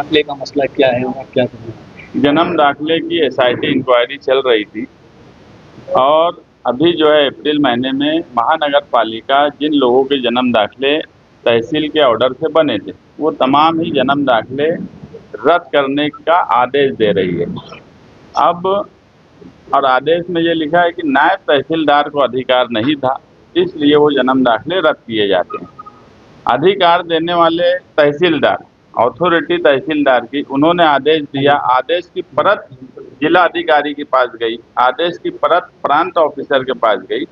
दाखिले का मसला क्या है और क्या करना है? जन्म दाखिले की एसआईटी इंक्वायरी चल रही थी और अभी जो है अप्रैल महीने में महानगर पालिका जिन लोगों के जन्म दाखिले तहसील के ऑर्डर से बने थे वो तमाम ही जन्म दाखिले रद्द करने का आदेश दे रही है। अब और आदेश में ये लिखा है कि नायब तहसीलदार को अधिकार नहीं था, इसलिए वो जन्म दाखिले रद्द किए जाते हैं। अधिकार देने वाले तहसीलदार, अथॉरिटी तहसीलदार की, उन्होंने आदेश दिया, आदेश की परत जिला अधिकारी के पास गई, आदेश की परत प्रांत ऑफिसर के पास गई।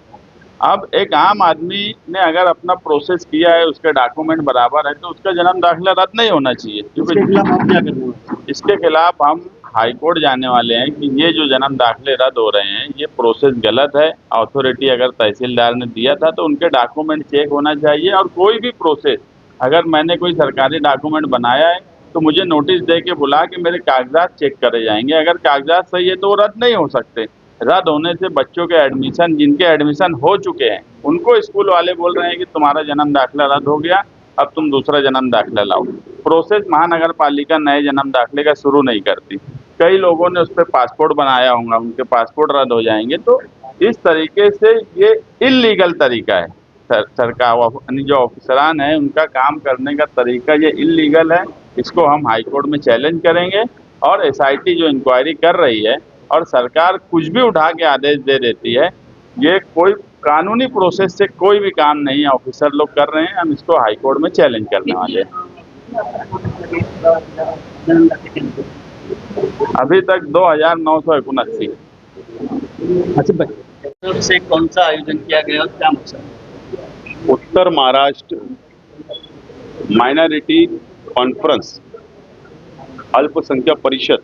अब एक आम आदमी ने अगर अपना प्रोसेस किया है, उसके डॉक्यूमेंट बराबर है, तो उसका जन्म दाखिला रद्द नहीं होना चाहिए। इसके खिलाफ आप क्या कर रहे हो? इसके खिलाफ हम हाई कोर्ट जाने वाले हैं कि ये जो जन्म दाखिले रद्द हो रहे हैं ये प्रोसेस गलत है। अथॉरिटी अगर तहसीलदार ने दिया था तो उनके डॉक्यूमेंट चेक होना चाहिए, और कोई भी प्रोसेस अगर मैंने कोई सरकारी डॉक्यूमेंट बनाया है तो मुझे नोटिस दे के बुला के मेरे कागजात चेक करे जाएंगे। अगर कागजात सही है तो वो रद्द नहीं हो सकते। रद्द होने से बच्चों के एडमिशन, जिनके एडमिशन हो चुके हैं, उनको स्कूल वाले बोल रहे हैं कि तुम्हारा जन्म दाखिला रद्द हो गया, अब तुम दूसरा जन्म दाखिला लाओ। प्रोसेस महानगर पालिका नए जन्म दाखिले का शुरू नहीं करती। कई लोगों ने उस पर पासपोर्ट बनाया होगा, उनके पासपोर्ट रद्द हो जाएंगे। तो इस तरीके से ये इल्लीगल तरीका है। सरकार जो ऑफिसरान है उनका काम करने का तरीका ये इल्लीगल है। इसको हम हाई कोर्ट में चैलेंज करेंगे, और एसआईटी जो इंक्वायरी कर रही है और सरकार कुछ भी उठा के आदेश दे देती है, ये कोई कानूनी प्रोसेस से कोई भी काम नहीं है, ऑफिसर लोग कर रहे हैं। हम इसको हाई कोर्ट में चैलेंज करने वाले हैं। अभी तक 2979। अच्छा भाई, तरफ से कौन सा आयोजन किया गया और क्या मकसद है? उत्तर महाराष्ट्र माइनॉरिटी कॉन्फ्रेंस अल्पसंख्यक परिषद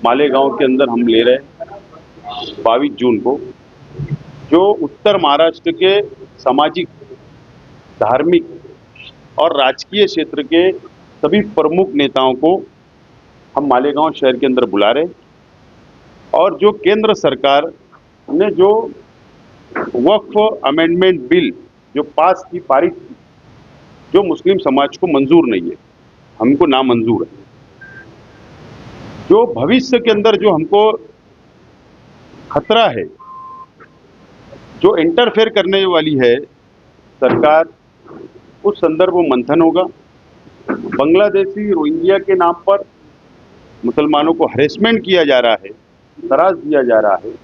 मालेगांव के अंदर हम ले रहे हैं 22 जून को, जो उत्तर महाराष्ट्र के सामाजिक, धार्मिक और राजकीय क्षेत्र के सभी प्रमुख नेताओं को हम मालेगांव शहर के अंदर बुला रहे हैं। और जो केंद्र सरकार ने जो वक्फ अमेंडमेंट बिल जो पास की, पारित की, जो मुस्लिम समाज को मंजूर नहीं है, हमको नामंजूर है, जो भविष्य के अंदर जो हमको खतरा है, जो इंटरफेयर करने वाली है सरकार, उस संदर्भ में मंथन होगा। बांग्लादेशी रोहिंग्या के नाम पर मुसलमानों को हरेसमेंट किया जा रहा है, त्रास दिया जा रहा है,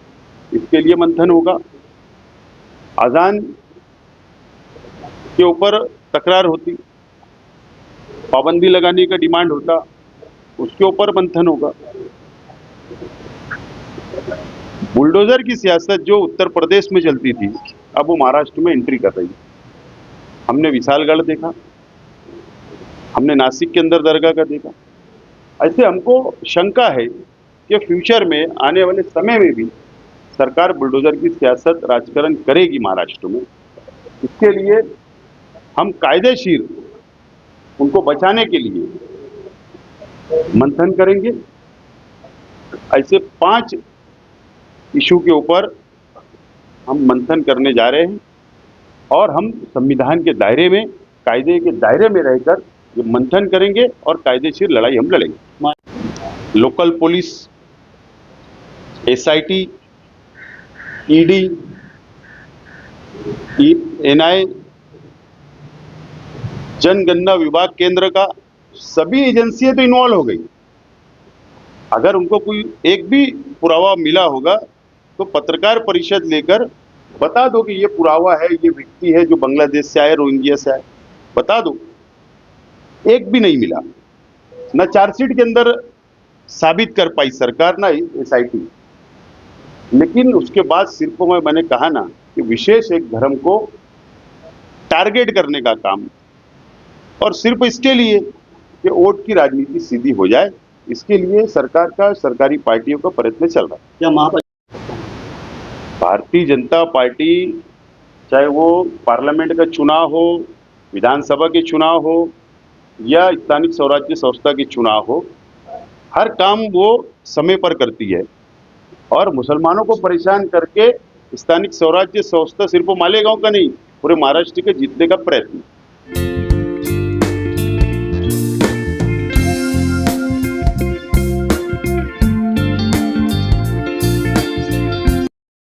इसके लिए मंथन होगा। अजान के ऊपर तकरार होती, पाबंदी लगाने का डिमांड होता, उसके ऊपर मंथन होगा। बुलडोजर की सियासत जो उत्तर प्रदेश में चलती थी, अब वो महाराष्ट्र में एंट्री कर रही है। हमने विशालगढ़ देखा, हमने नासिक के अंदर दरगाह का देखा। ऐसे हमको शंका है कि फ्यूचर में, आने वाले समय में भी सरकार बुलडोजर की सियासत, राजकारण करेगी महाराष्ट्र में। इसके लिए हम कायदेशीर उनको बचाने के लिए मंथन करेंगे। ऐसे 5 इशू के ऊपर हम मंथन करने जा रहे हैं, और हम संविधान के दायरे में, कायदे के दायरे में रहकर ये मंथन करेंगे और कायदेशीर लड़ाई हम लड़ेंगे। Local police, SIT, ED, NI, जनगणना विभाग केंद्र का सभी एजेंसियां तो इन्वॉल्व हो गई। अगर उनको कोई एक भी पुरावा मिला होगा तो पत्रकार परिषद लेकर बता दो कि ये पुरावा है, ये व्यक्ति है जो बांग्लादेश से आए, रोहिंग्या से आए, बता दो। एक भी नहीं मिला, न चार्जशीट के अंदर साबित कर पाई सरकार, ना एसआईटी। लेकिन उसके बाद सिर्फ मैंने कहा ना कि विशेष एक धर्म को टारगेट करने का काम, और सिर्फ इसके लिए कि वोट की राजनीति सीधी हो जाए, इसके लिए सरकार का, सरकारी पार्टियों का प्रयत्न चल रहा है। क्या महापंचायत, भारतीय जनता पार्टी, चाहे वो पार्लियामेंट का चुनाव हो, विधानसभा के चुनाव हो, या स्थानिक स्वराज्य संस्था के चुनाव हो, हर काम वो समय पर करती है। और मुसलमानों को परेशान करके स्थानिक स्वराज्य संस्था सिर्फ मालेगांव का नहीं, पूरे महाराष्ट्र के जीतने का प्रयत्न।